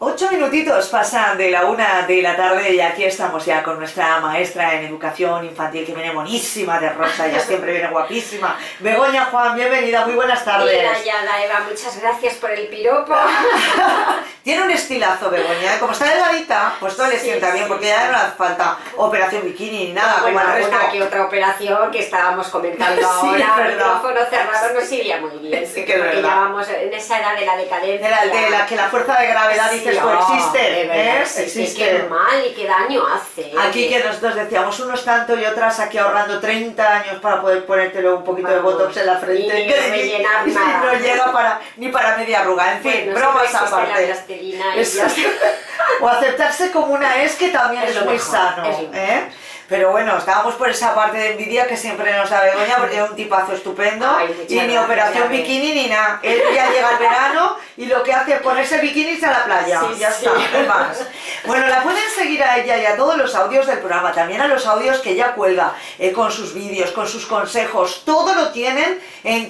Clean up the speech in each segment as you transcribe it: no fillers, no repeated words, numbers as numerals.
8 minutitos pasan de la 1 de la tarde y aquí estamos ya con nuestra maestra en educación infantil, que viene monísima de rosa, ella siempre viene guapísima. Begoña Juan, bienvenida, muy buenas tardes. Mira, ya, Eva, muchas gracias por el piropo. Tiene un estilazo Begoña, como está delgadita, pues todo le sienta bien, porque ya no hace falta operación bikini ni nada, Bueno, como el resto. alguna que otra operación que estábamos comentando Sí, ahora, es el verdad. micrófono cerrado nos iría muy bien, Sí, que es porque verdad. ya vamos en esa edad de la decadencia. De la que la fuerza de gravedad, Sí, dices tú, existe, de verdad, existe. Qué mal y qué daño hace. Aquí que nosotros decíamos unos tanto y otras aquí ahorrando 30 años para poder ponértelo un poquito de botox en la frente. Y no rellenar nada. No llega ni para media arruga, en fin, Bueno, bromas siempre existe aparte. la plastilina y Es- ya está. O aceptarse como una es, que también Es es lo muy mejor, sano, es lo mejor. ¿eh? Pero bueno, estábamos por esa parte de envidia que siempre nos da Begoña, porque es un tipazo estupendo. Ay, muchas Y ni gracias, operación ya ves. bikini ni nada. Él ya llega el verano y lo que hace es ponerse bikinis a la playa. Sí, Ya sí. está, no más. Bueno, la pueden seguir a ella y a todos los audios del programa, también a los audios que ella cuelga, con sus vídeos, con sus consejos. Todo lo tienen en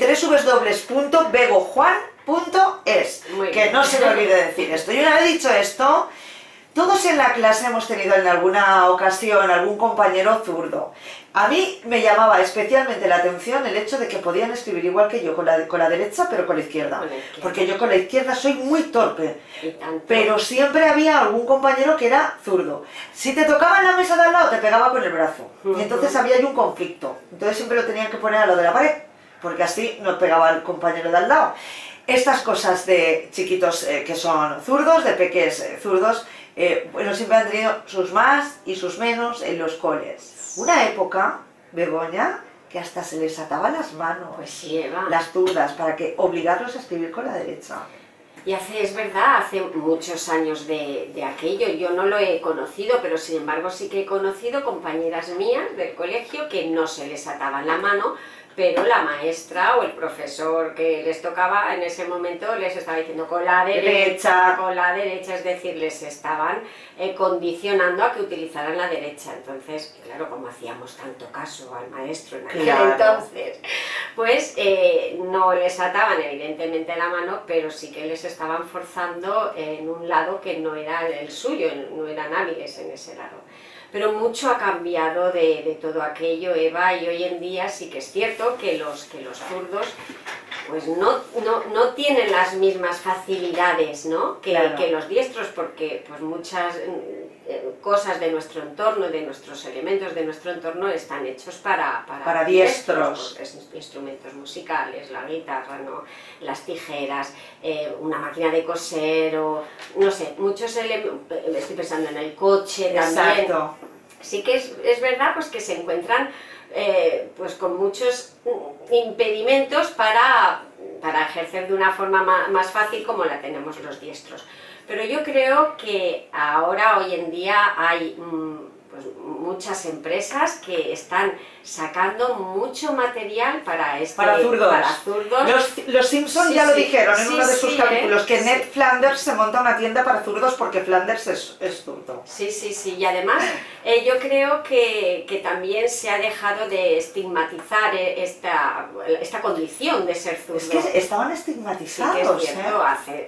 www.begojuan.es. Muy Que bien. no se me olvide decir esto. Y una vez dicho esto, todos en la clase hemos tenido en alguna ocasión algún compañero zurdo. A mí me llamaba especialmente la atención el hecho de que podían escribir igual que yo, con la derecha, pero con la izquierda. Con la izquierda. Porque yo con la izquierda soy muy torpe. Y tanto. Pero siempre había algún compañero que era zurdo. Si te tocaba en la mesa de al lado, te pegaba con el brazo. Y entonces había ahí un conflicto. Entonces siempre lo tenían que poner a lo de la pared, porque así no pegaba el compañero de al lado. Estas cosas de chiquitos que son zurdos, de peques zurdos, bueno, siempre han tenido sus más y sus menos en los coles. Una época, Begoña, que hasta se les ataban las manos, Pues sí, Eva. las zurdas, para que obligarlos a escribir con la derecha. Y es verdad, hace muchos años de aquello, yo no lo he conocido, pero sin embargo sí que he conocido compañeras mías del colegio que no se les ataban la mano, pero la maestra o el profesor que les tocaba en ese momento les estaba diciendo con la derecha, es decir, les estaban condicionando a que utilizaran la derecha. Entonces, claro, como hacíamos tanto caso al maestro en aquel Claro. entonces, pues no les ataban evidentemente la mano, pero sí que les estaban forzando en un lado que no era el suyo, no eran hábiles en ese lado. Pero mucho ha cambiado de todo aquello, Eva, y hoy en día sí que es cierto que los zurdos pues no tienen las mismas facilidades, ¿no? Claro. que los diestros, porque pues muchas cosas de nuestro entorno, de nuestros elementos de nuestro entorno están hechos para diestros. pues, instrumentos musicales, la guitarra, ¿no? Las tijeras, una máquina de coser, o no sé, muchos elementos, estoy pensando en el coche también. Exacto. Sí que es verdad pues que se encuentran pues con muchos impedimentos para ejercer de una forma más fácil como la tenemos los diestros. Pero yo creo que ahora, hoy en día, hay pues muchas empresas que están sacando mucho material para zurdos. zurdos. Los Simpsons Sí, ya lo sí. dijeron en Sí, uno de sus sí, capítulos, que sí. Ned Flanders se monta una tienda para zurdos porque Flanders es zurdo. Sí, y además yo creo que también se ha dejado de estigmatizar esta condición de ser zurdo. Es que estaban Sí estigmatizados, que es cierto, hace,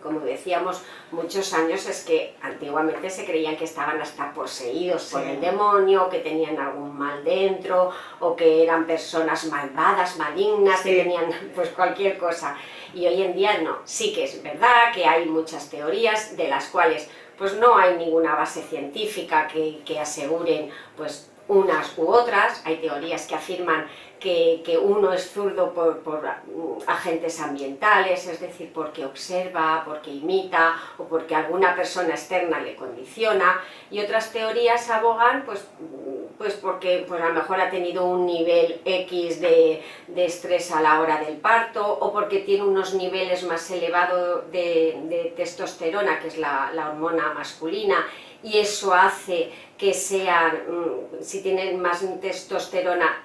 como decíamos, muchos años es que antiguamente se creían que estaban hasta poseídos por el demonio, que tenían algún mal dentro, o que eran personas malvadas, malignas, que tenían pues cualquier cosa. Y hoy en día no, sí que es verdad que hay muchas teorías de las cuales pues no hay ninguna base científica que aseguren pues unas u otras. Hay teorías que afirman que uno es zurdo por agentes ambientales, es decir, porque observa, porque imita o porque alguna persona externa le condiciona, y otras teorías abogan pues porque pues a lo mejor ha tenido un nivel X de estrés a la hora del parto, o porque tiene unos niveles más elevados de testosterona, que es la hormona masculina, y eso hace que sean, si tienen más testosterona,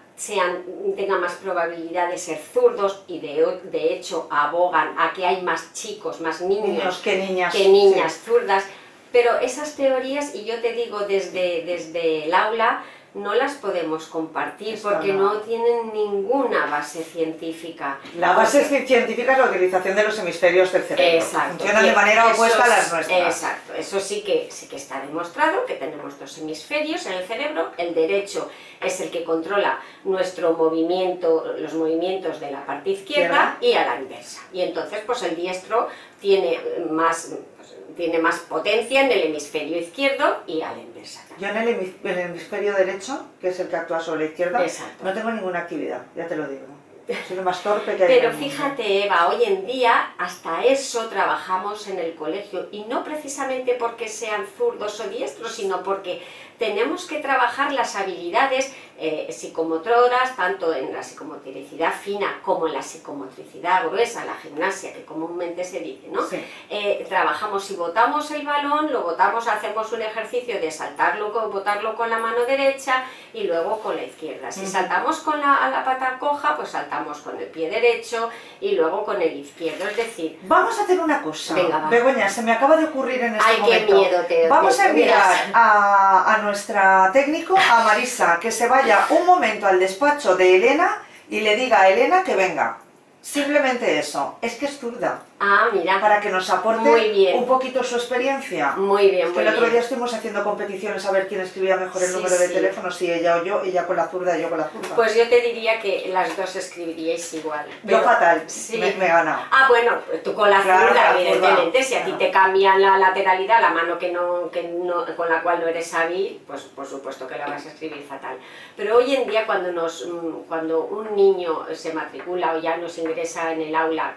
tengan más probabilidad de ser zurdos, y de hecho abogan a que hay más chicos, más niños que niñas, zurdas. Pero esas teorías, y yo te digo desde el aula, no las podemos compartir Esto porque no. no tienen ninguna base científica. La base científica es la utilización de los hemisferios del cerebro. Exacto. Funcionan de manera Eso opuesta a las es- nuestras. Exacto, eso sí que está demostrado, que tenemos dos hemisferios en el cerebro. El derecho es el que controla nuestro movimiento, los movimientos de la parte izquierda y a la inversa. Y entonces pues el diestro tiene más potencia en el hemisferio izquierdo y a la inversa. Yo en el hemisferio derecho, que es el que actúa sobre la izquierda, Exacto. no tengo ninguna actividad, ya te lo digo. Soy lo más torpe que hay. Pero en el mundo. fíjate, Eva, hoy en día hasta eso trabajamos en el colegio, y no precisamente porque sean zurdos o diestros, sino porque tenemos que trabajar las habilidades psicomotoras, tanto en la psicomotricidad fina como en la psicomotricidad gruesa, la gimnasia, que comúnmente se dice, ¿no? Sí. Trabajamos y botamos el balón, lo botamos, hacemos un ejercicio de saltarlo, botarlo con la mano derecha y luego con la izquierda. Si saltamos con a la pata coja, pues saltamos con el pie derecho y luego con el izquierdo, es decir... Vamos a hacer una cosa. Venga, va. Begoña, se me acaba de ocurrir en este Ay, momento. qué miedo te Vamos a enviar miras. a nuestra técnico, a Marisa, que se vaya un momento al despacho de Elena y le diga a Elena que venga. Simplemente eso. Es que es zurda. Ah, mira. Para que nos aporte Muy bien. un poquito su experiencia. Muy bien, Es que muy el otro bien. día estuvimos haciendo competiciones a ver quién escribía mejor el Sí, número de sí. teléfono, si ella o yo, ella con la zurda y yo con la zurda. Pues yo te diría que las dos escribiríais igual. Yo pero- fatal, sí. me he ganado. Ah, bueno, tú con la Claro, zurda, con la evidentemente, zurda, si a ti claro. te cambian la lateralidad, la mano con la cual no eres hábil, pues por supuesto que la vas a escribir fatal. Pero hoy en día cuando un niño se matricula o ya nos ingresa en el aula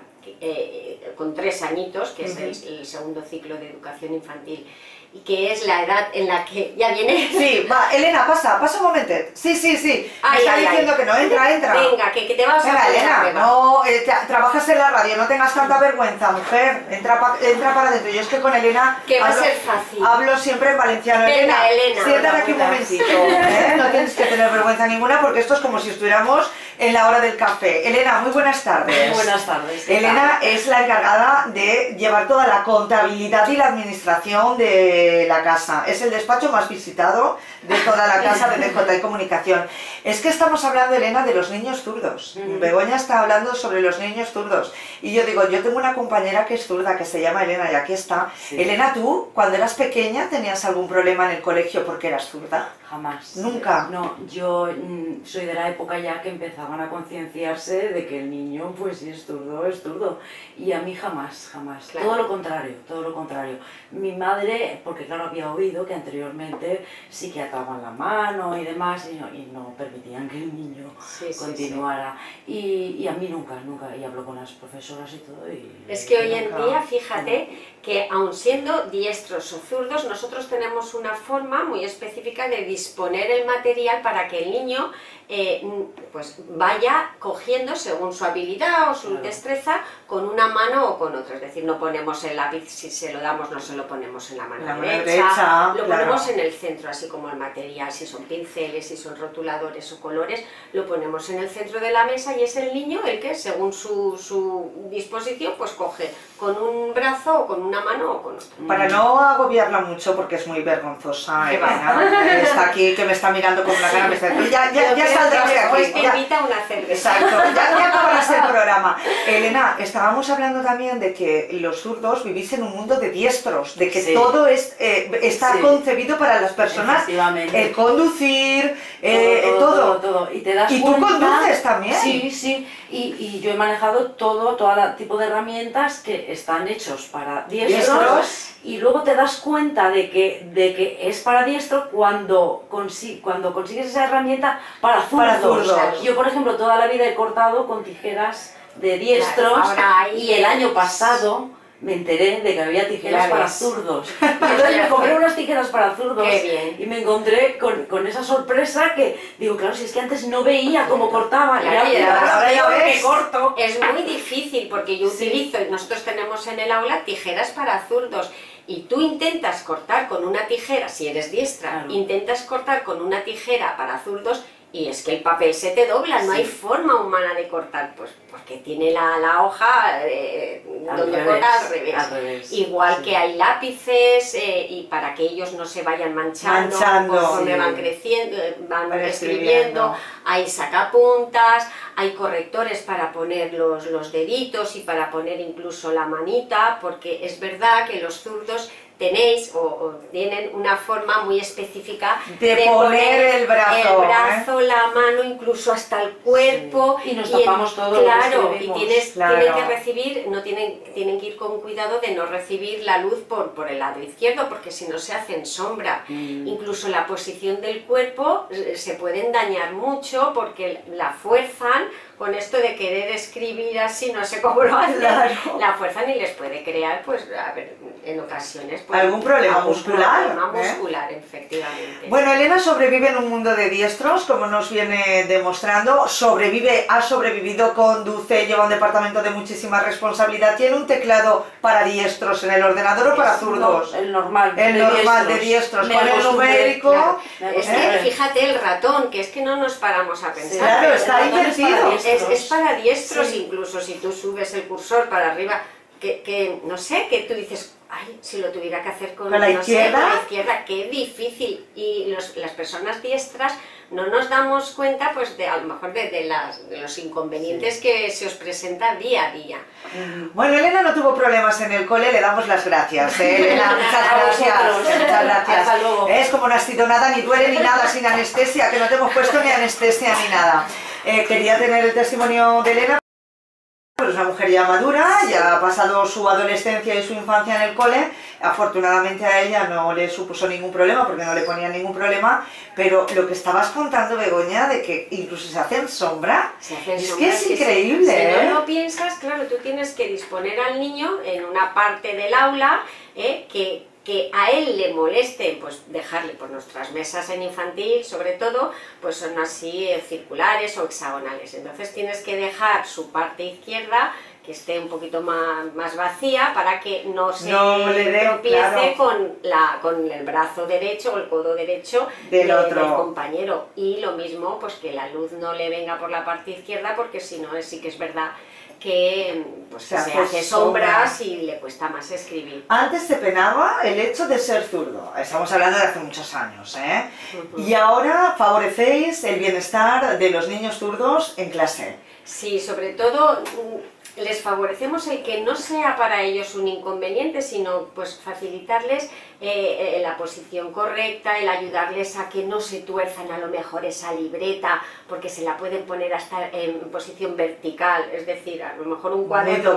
con 3 añitos, que es el segundo ciclo de educación infantil, y que es la edad en la que ya viene... Sí, va, Elena, pasa un momento. Sí, me Ay, está ay, diciendo ay. que no, entra. Venga, que te vas a Venga, poner a Elena, prueba. no, trabajas en la radio, no tengas tanta vergüenza, mujer. Entra para adentro. Yo es que con Elena Que va a ser fácil. Hablo siempre en valenciano. Venga, Elena, siéntate hola, aquí un buenas. momentito. No tienes que tener vergüenza ninguna porque esto es como si estuviéramos en la hora del café. Elena, muy buenas tardes. Buenas tardes. ¿qué Elena es la encargada de llevar toda la contabilidad y la administración de la casa. Es el despacho más visitado de toda la casa de DJ Comunicación. Es que estamos hablando, Elena, de los niños zurdos. Begoña está hablando sobre los niños zurdos. Y yo digo, yo tengo una compañera que es zurda, que se llama Elena, y aquí está. Sí. Elena, ¿tú, cuando eras pequeña, tenías algún problema en el colegio porque eras zurda? Jamás. Nunca. No, yo soy de la época ya que empezaban a concienciarse de que el niño, pues si es zurdo, es zurdo. Y a mí jamás. Claro. Todo lo contrario. Mi madre, porque claro, había oído que anteriormente sí que ataban la mano y demás y no permitían que el niño Sí, sí, continuara. Y a mí nunca. Y hablo con las profesoras y todo. Es que hoy en Nunca. día, fíjate, que aun siendo diestros o zurdos, nosotros tenemos una forma muy específica de disponer el material para que el niño pues vaya cogiendo según su habilidad o su Claro. destreza con una mano o con otra. Es decir, no ponemos el lápiz, si se lo damos, no se lo ponemos en la mano La mano derecha, derecha, lo claro. ponemos en el centro, así como el material, si son pinceles, si son rotuladores o colores, lo ponemos en el centro de la mesa y es el niño el que, según su disposición, pues coge con un brazo o con una mano o con otra. Para no agobiarla mucho, porque es muy vergonzosa, Elena, está aquí, que me está mirando con una cara, me está diciendo, ya saldrás de Después aquí. te ya". invita una cerveza. Exacto, ya acabarás el programa. Elena, estábamos hablando también de que los zurdos vivís en un mundo de diestros, de que Sí. todo está Sí. concebido para las personas, Efectivamente. el conducir, todo. Y te das ¿Y tú cuenta- conduces también? Sí. Y yo he manejado todo tipo de herramientas que están hechos para diestros. Diestros. Y luego te das cuenta de que es para diestro cuando consigues esa herramienta para Para zurdos. zurdos. Yo, por ejemplo, toda la vida he cortado con tijeras de diestros. Claro, ahora ahí y el año es- pasado me enteré de que había tijeras Ya para ves. zurdos. Y entonces me compré unas tijeras para zurdos. Qué bien. Y me encontré con esa sorpresa que, digo, claro, si es que antes no veía cómo cortaba, Claro, y y ahora ahora ya veo ves. que corto. Es muy difícil porque yo Sí. utilizo, nosotros tenemos en el aula tijeras para zurdos y tú intentas cortar con una tijera, si eres diestra, Claro. intentas cortar con una tijera para zurdos y es que el papel se te dobla, no hay forma humana de cortar, pues porque tiene la hoja donde corta al revés. Igual que hay lápices y para que ellos no se vayan manchando conforme van creciendo, van escribiendo, hay sacapuntas, hay correctores para poner los deditos y para poner incluso la manita, porque es verdad que los zurdos tenéis o tienen una forma muy específica de poner el brazo, la mano, incluso hasta el cuerpo. Sí. Y nos tapamos todo. Claro, y tienen que recibir, tienen que ir con cuidado de no recibir la luz por el lado izquierdo, porque si no se hacen sombra. Incluso la posición del cuerpo se pueden dañar mucho porque la fuerzan con esto de querer escribir así, no sé cómo lo hacen, la fuerzan y les puede crear, pues, a ver, en ocasiones... Pues, algún problema muscular. Problema muscular, efectivamente. Bueno, Elena sobrevive en un mundo de diestros, como nos viene demostrando, ha sobrevivido, conduce, lleva un departamento de muchísima responsabilidad, tiene un teclado para diestros en el ordenador o para zurdos. El normal. El normal de diestros, con el numérico. Claro. Es que fíjate el ratón, que es que no nos paramos a pensar. Claro, está invertido. Es para diestros, incluso si tú subes el cursor para arriba, que no sé, que tú dices, ay, si lo tuviera que hacer con la izquierda, con la izquierda, qué difícil. Y las personas diestras no nos damos cuenta, pues, a lo mejor de los inconvenientes que se os presenta día a día. Bueno, Elena no tuvo problemas en el cole, le damos las gracias, Elena, muchas gracias. Hasta luego. Es como no ha sido nada, ni duele ni nada, sin anestesia, que no te hemos puesto ni anestesia ni nada. Quería tener el testimonio de Elena. Es una mujer ya madura, ya ha pasado su adolescencia y su infancia en el cole. Afortunadamente a ella no le supuso ningún problema, porque no le ponían ningún problema, pero lo que estabas contando, Begoña, de que incluso se hacen sombra, que es increíble. Si no lo piensas, claro, tú tienes que disponer al niño en una parte del aula que a él le moleste, pues dejarle por nuestras mesas en infantil, sobre todo, pues son así circulares o hexagonales. Entonces tienes que dejar su parte izquierda que esté un poquito más vacía para que no se tropiece con el brazo derecho o el codo derecho del compañero. Y lo mismo, pues que la luz no le venga por la parte izquierda, porque si no, sí que es verdad que pues, se hace sombras y le cuesta más escribir. Antes te penaba el hecho de ser zurdo, estamos hablando de hace muchos años, ¿eh? Y ahora favorecéis el bienestar de los niños zurdos en clase. Sí, sobre todo les favorecemos el que no sea para ellos un inconveniente, sino pues facilitarles la posición correcta, el ayudarles a que no se tuerzan a lo mejor esa libreta, porque se la pueden poner hasta en posición vertical, es decir, a lo mejor un cuaderno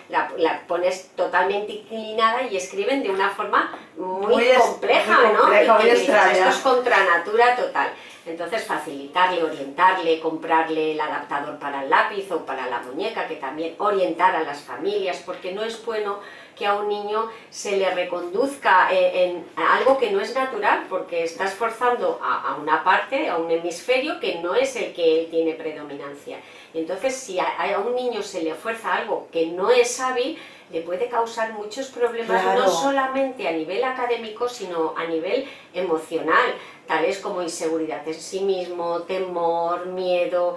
la pones totalmente inclinada y escriben de una forma muy compleja, ¿no? Muy extraña. Esto es contra natura total. Entonces facilitarle, orientarle, comprarle el adaptador para el lápiz o para la muñeca, que también orientar a las familias, porque no es bueno que a un niño se le reconduzca en algo que no es natural, porque estás forzando a una parte, a un hemisferio que no es el que él tiene predominancia. Entonces, si a un niño se le fuerza algo que no es hábil, le puede causar muchos problemas, no solamente a nivel académico, sino a nivel emocional, tales como inseguridad en sí mismo, temor, miedo,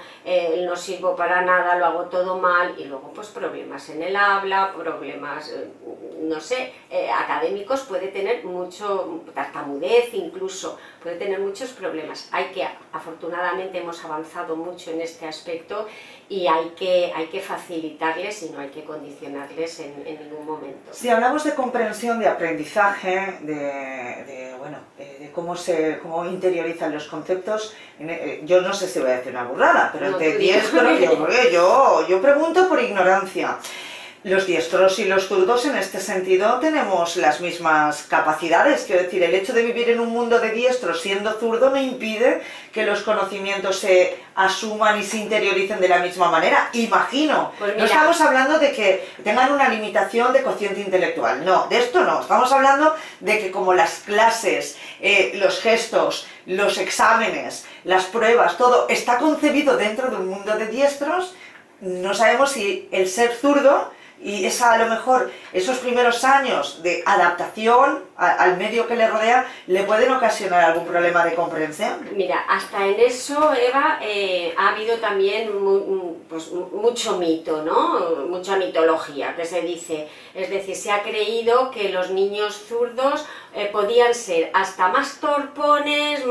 no sirvo para nada, lo hago todo mal, y luego pues problemas en el habla, problemas, no sé, académicos, puede tener mucho, tartamudez incluso, puede tener muchos problemas. Afortunadamente hemos avanzado mucho en este aspecto y hay que facilitarles y no hay que condicionarles en ningún momento. Si hablamos de comprensión, de aprendizaje, de cómo interiorizan los conceptos, yo no sé si voy a decir una burrada, pero no, entre diestros, yo pregunto por ignorancia. Los diestros y los zurdos en este sentido tenemos las mismas capacidades, quiero decir, el hecho de vivir en un mundo de diestros siendo zurdo no impide que los conocimientos se asuman y se interioricen de la misma manera, imagino. Pues no estamos hablando de que tengan una limitación de cociente intelectual, no, de esto no, estamos hablando de que como las clases, los gestos, los exámenes, las pruebas, todo está concebido dentro de un mundo de diestros, no sabemos si el ser zurdo y a lo mejor esos primeros años de adaptación al medio que le rodea le pueden ocasionar algún problema de comprensión. Mira, hasta en eso, Eva, ha habido también pues, mucho mito, ¿no? Mucha mitología que se dice. Es decir, se ha creído que los niños zurdos podían ser hasta más torpones,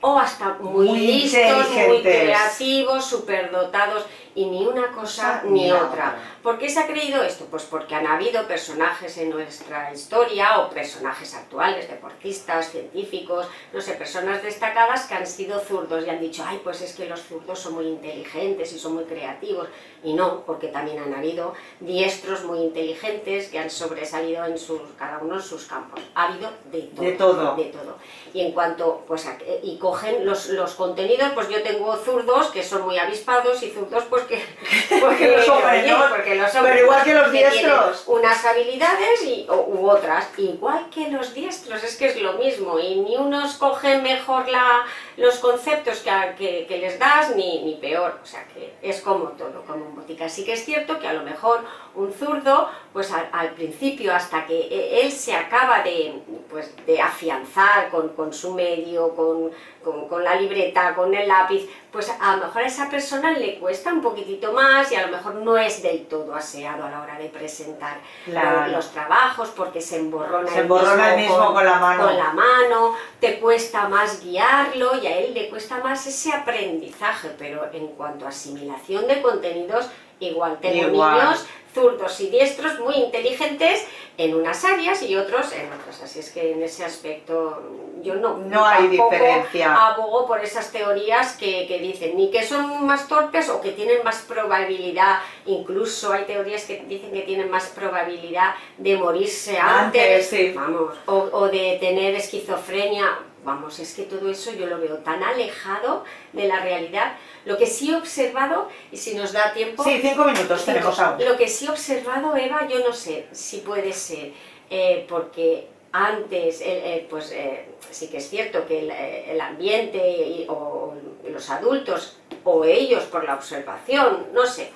o hasta muy listos, muy creativos, superdotados, y ni una cosa ni otra. ¿Por qué se ha creído esto? Pues porque han habido personajes en nuestra historia, o personajes actuales, deportistas, científicos, no sé, personas destacadas que han sido zurdos y han dicho, ay, pues es que los zurdos son muy inteligentes y son muy creativos. Y no, porque también han habido diestros muy inteligentes que han sobresalido en cada uno en sus campos. Ha habido de todo. De todo. De todo. Y en cuanto, pues, y cogen los contenidos, pues yo tengo zurdos que son muy avispados y zurdos, pues que los hombres, ¿no? Porque los hombres, pero igual que los diestros. Unas habilidades u otras, igual que los diestros, es que es lo mismo, y ni unos cogen mejor los conceptos que les das, ni peor, o sea que es como todo, como un botica. Sí que es cierto que a lo mejor un zurdo, pues al principio, hasta que él se acaba de afianzar con su medio, con la libreta, con el lápiz, pues a lo mejor a esa persona le cuesta un poquitito más y a lo mejor no es del todo aseado a la hora de presentar los trabajos, porque se emborrona el mismo con la mano. Con la mano, te cuesta más guiarlo y a él le cuesta más ese aprendizaje, pero en cuanto a asimilación de contenidos, igual tengo niños zurdos y diestros muy inteligentes en unas áreas y otros en otras, así es que en ese aspecto yo no hay diferencia. Abogo por esas teorías que dicen ni que son más torpes o que tienen más probabilidad, incluso hay teorías que dicen que tienen más probabilidad de morirse antes, sí. Vamos, o de tener esquizofrenia. Vamos, es que todo eso yo lo veo tan alejado de la realidad. Lo que sí he observado, y si nos da tiempo... Sí, 5 minutos tenemos aún. Lo que sí he observado, Eva, yo no sé si puede ser, porque antes, sí que es cierto que el ambiente o los adultos, o ellos por la observación, no sé,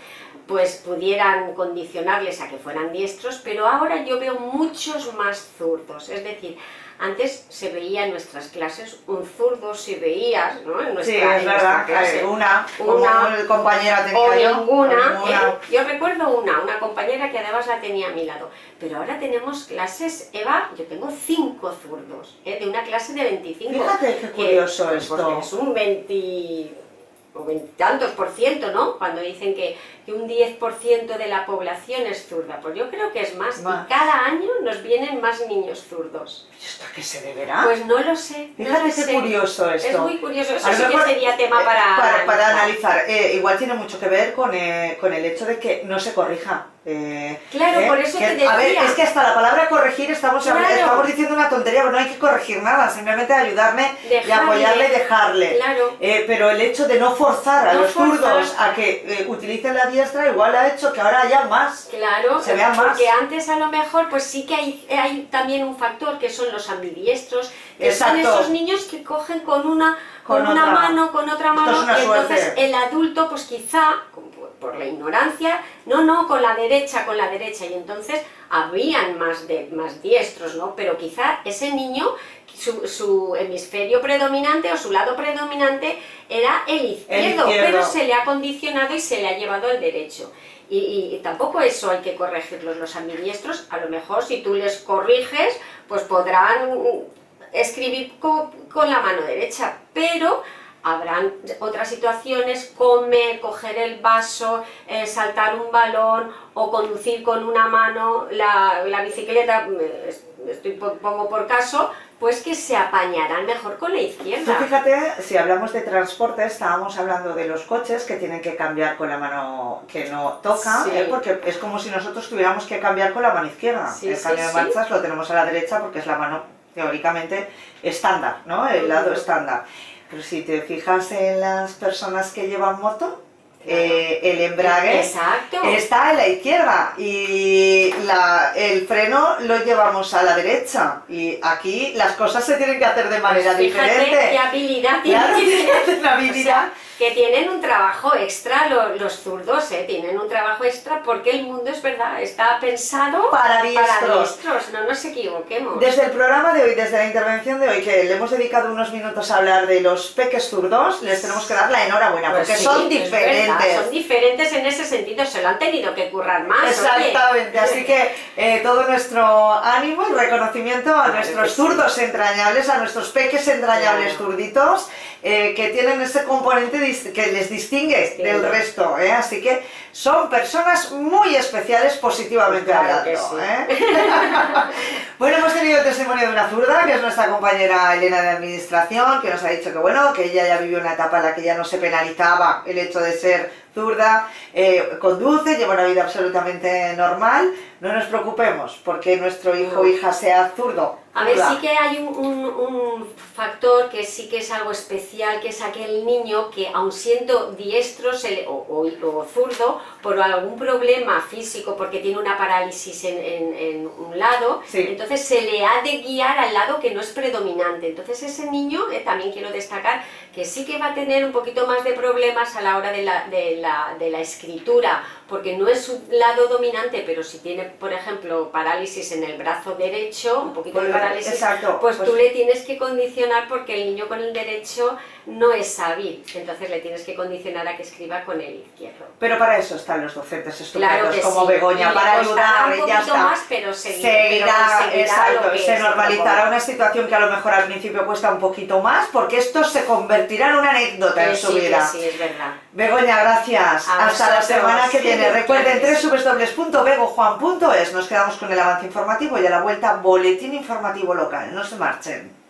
pues pudieran condicionarles a que fueran diestros, pero ahora yo veo muchos más zurdos, es decir, antes se veía en nuestras clases un zurdo, si veías, ¿no? En nuestra clase, una compañera tenía o yo. Ninguna. Yo recuerdo una compañera que además la tenía a mi lado. Pero ahora tenemos clases, Eva, yo tengo 5 zurdos, de una clase de 25. Fíjate qué curioso esto. Porque es un 20 o 20 tantos por ciento, ¿no? Cuando dicen que un 10% de la población es zurda, pues yo creo que es más. Y cada año nos vienen más niños zurdos. ¿Y esto a qué se deberá? Pues no lo sé. Fíjate qué curioso esto. Es muy curioso, eso sí que sería tema para analizar. Igual tiene mucho que ver con el hecho de que no se corrija. Claro, por eso te decía. A ver, es que hasta la palabra corregir estamos diciendo una tontería, pero no hay que corregir nada, simplemente ayudarle y apoyarle y dejarle. Claro. Pero el hecho de no forzar a los zurdos a que utilicen la diestra igual ha hecho que ahora haya más. Claro, se vean más. Porque antes a lo mejor pues sí que hay también un factor que son los ambidiestros, que Exacto. son esos niños que cogen con una mano, con otra mano, y entonces el adulto pues quizá por la ignorancia, no, con la derecha, y entonces habrían más diestros, ¿no? Pero quizá ese niño, su hemisferio predominante o su lado predominante era el izquierdo, pero se le ha condicionado y se le ha llevado al derecho. Y tampoco eso hay que corregirlos, los ambidiestros, a lo mejor si tú les corriges, pues podrán escribir con la mano derecha, pero habrán otras situaciones, comer, coger el vaso, saltar un balón o conducir con una mano la bicicleta, pongo por caso, pues que se apañarán mejor con la izquierda. Tú fíjate, si hablamos de transporte, estábamos hablando de los coches que tienen que cambiar con la mano que no toca, sí. Porque es como si nosotros tuviéramos que cambiar con la mano izquierda. Sí, el cambio de marchas lo tenemos a la derecha porque es la mano teóricamente estándar, ¿no? El lado estándar. Pero si te fijas en las personas que llevan moto, el embrague está en la izquierda y el freno lo llevamos a la derecha. Y aquí las cosas se tienen que hacer de manera diferente. ¿Qué habilidad tiene? Claro, una habilidad. que tienen un trabajo extra los zurdos, tienen un trabajo extra porque el mundo, es verdad, está pensado para diestros. No nos equivoquemos. Desde el programa de hoy, desde la intervención de hoy, que le hemos dedicado unos minutos a hablar de los peques zurdos, les tenemos que dar la enhorabuena, Pues porque sí, son es diferentes. verdad, son diferentes en ese sentido, se lo han tenido que currar más. Exactamente, así que todo nuestro ánimo y reconocimiento a nuestros zurdos entrañables, a nuestros peques entrañables zurditos, que tienen ese componente que les distingue del resto, así que son personas muy especiales positivamente hablando. Bueno, hemos tenido el testimonio de una zurda, que es nuestra compañera Elena de Administración, que nos ha dicho que bueno, que ella ya vivió una etapa en la que ya no se penalizaba el hecho de ser zurda, conduce, lleva una vida absolutamente normal. No nos preocupemos porque nuestro hijo o hija sea zurdo. A ver, sí que hay un factor que sí que es algo especial, que es aquel niño que, aun siendo diestro o zurdo, por algún problema físico, porque tiene una parálisis en un lado, entonces se le ha de guiar al lado que no es predominante. Entonces ese niño, también quiero destacar, que sí que va a tener un poquito más de problemas a la hora de la escritura, porque no es su lado dominante, pero si tiene, por ejemplo, parálisis en el brazo derecho, un poquito de parálisis, exacto, pues tú le tienes que condicionar, porque el niño con el derecho no es hábil, entonces le tienes que condicionar a que escriba con el izquierdo. Pero para eso están los docentes estupendos, claro que como sí. Begoña, para ayudar, un ya está. Más, pero seguirá exacto, se normalizará una situación que a lo mejor al principio cuesta un poquito más, porque esto se convertirá en una anécdota en su vida. Sí, es verdad. Begoña, gracias. Hasta la semana que viene. Recuerden www.begojuan.es. Nos quedamos con el avance informativo y a la vuelta boletín informativo local. No se marchen.